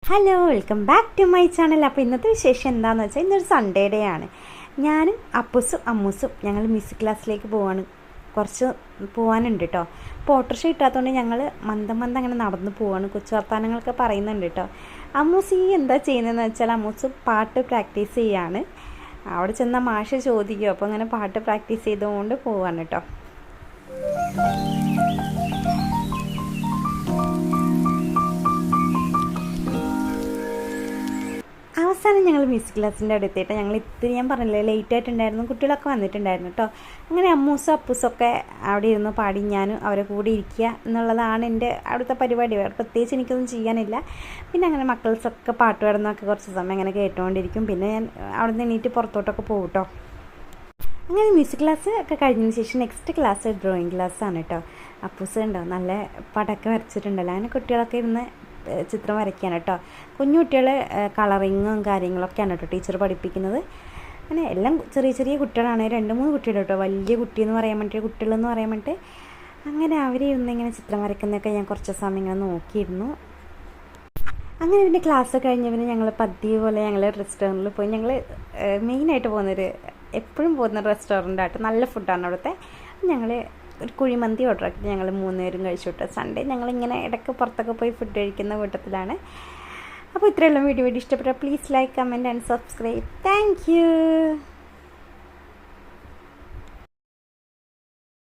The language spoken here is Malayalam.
Hello, welcome back to my channel. അപ്പോൾ ഇന്നത്തെ വിശേഷം എന്താണെന്ന് വെച്ചാൽ ഇന്നൊരു സൺഡേ ഡേ ആണ്. ഞാനും അപ്പൂസും അമ്മൂസും ഞങ്ങൾ മ്യൂസിക് ക്ലാസ്സിലേക്ക് പോവാണ്. കുറച്ച് പോകാനുണ്ട് കേട്ടോ. അപ്പോൾ ഓട്ടോറിക്ഷ കിട്ടാത്തതുകൊണ്ട് ഞങ്ങൾ മന്ദം അങ്ങനെ നടന്ന് പോവാണ്. കൊച്ചു വർത്താനങ്ങളൊക്കെ പറയുന്നുണ്ട് കേട്ടോ. അമ്മൂസ് എന്താ ചെയ്യുന്നതെന്ന് വെച്ചാൽ അമ്മൂസ് പാട്ട് പ്രാക്ടീസ് ചെയ്യാണ്. അവിടെ ചെന്നാൽ മാഷ് ചോദിക്കും. അപ്പോൾ അങ്ങനെ പാട്ട് പ്രാക്ടീസ് ചെയ്തുകൊണ്ട് പോവാണ് കേട്ടോ. അവസാനം ഞങ്ങൾ മ്യൂസിക് ക്ലാസ്സിൻ്റെ അടുത്തേട്ട് ഞങ്ങൾ ഇത്തിരി ഞാൻ പറഞ്ഞില്ലേ ലേറ്റ് ആയിട്ടുണ്ടായിരുന്നു, കുട്ടികളൊക്കെ വന്നിട്ടുണ്ടായിരുന്നു കേട്ടോ. അങ്ങനെ അമ്മൂസും അപ്പൂസൊക്കെ അവിടെ ഇരുന്ന് പാടി ഞാനും അവരെ കൂടെ ഇരിക്കുക എന്നുള്ളതാണ് എൻ്റെ അവിടുത്തെ പരിപാടി. വേറെ പ്രത്യേകിച്ച് എനിക്കൊന്നും ചെയ്യാനില്ല. പിന്നെ അങ്ങനെ മക്കൾസൊക്കെ പാട്ട് പാടുന്നതൊക്കെ കുറച്ച് സമയം അങ്ങനെ കേട്ടുകൊണ്ടിരിക്കും. പിന്നെ ഞാൻ അവിടെ നിന്ന് എണീറ്റ് പുറത്തോട്ടൊക്കെ പോകും കേട്ടോ. അങ്ങനെ മ്യൂസിക് ക്ലാസ് ഒക്കെ കഴിഞ്ഞതിന് ശേഷം നെക്സ്റ്റ് ക്ലാസ് ഡ്രോയിങ് ക്ലാസ്സാണ് കേട്ടോ. അപ്പൂസ് ഉണ്ടോ നല്ല പടമൊക്കെ വരച്ചിട്ടുണ്ടല്ലോ. അങ്ങനെ കുട്ടികളൊക്കെ ഇരുന്ന് ചിത്രം വരയ്ക്കാൻ കേട്ടോ. കുഞ്ഞു കുട്ടികൾ കളറിങ്ങും കാര്യങ്ങളൊക്കെയാണ് കേട്ടോ ടീച്ചർ പഠിപ്പിക്കുന്നത്. അങ്ങനെ എല്ലാം ചെറിയ ചെറിയ കുട്ടികളാണ്, 2-3 കുട്ടികൾ കേട്ടോ. വലിയ കുട്ടിയെന്ന് പറയാൻ വേണ്ടി കുട്ടികളെന്ന് പറയാൻ വേണ്ടി അങ്ങനെ അവരിരുന്ന് ഇങ്ങനെ ചിത്രം വരയ്ക്കുന്നതൊക്കെ ഞാൻ കുറച്ച് സമയം ഇങ്ങനെ നോക്കിയിരുന്നു. അങ്ങനെ പിന്നെ ക്ലാസ് കഴിഞ്ഞ പിന്നെ ഞങ്ങൾ പതിവ് പോലെ ഞങ്ങൾ റെസ്റ്റോറൻറ്റിൽ പോയി. ഞങ്ങൾ മെയിനായിട്ട് എപ്പോഴും പോകുന്ന റെസ്റ്റോറൻ്റായിട്ട് നല്ല ഫുഡാണ് അവിടുത്തെ. ഞങ്ങൾ ഒരു കുഴിമന്തി ഓർഡർ ആക്കിയിട്ട് ഞങ്ങൾ 3 പേരും കഴിച്ചു വിട്ടു. സൺഡേ ഞങ്ങളിങ്ങനെ ഇടയ്ക്ക് പുറത്തൊക്കെ പോയി ഫുഡ് കഴിക്കുന്ന കൂട്ടത്തിലാണ്. അപ്പോൾ ഇത്രയുള്ള വീഡിയോ ഇഷ്ടപ്പെട്ടാൽ please like, comment and subscribe. Thank you.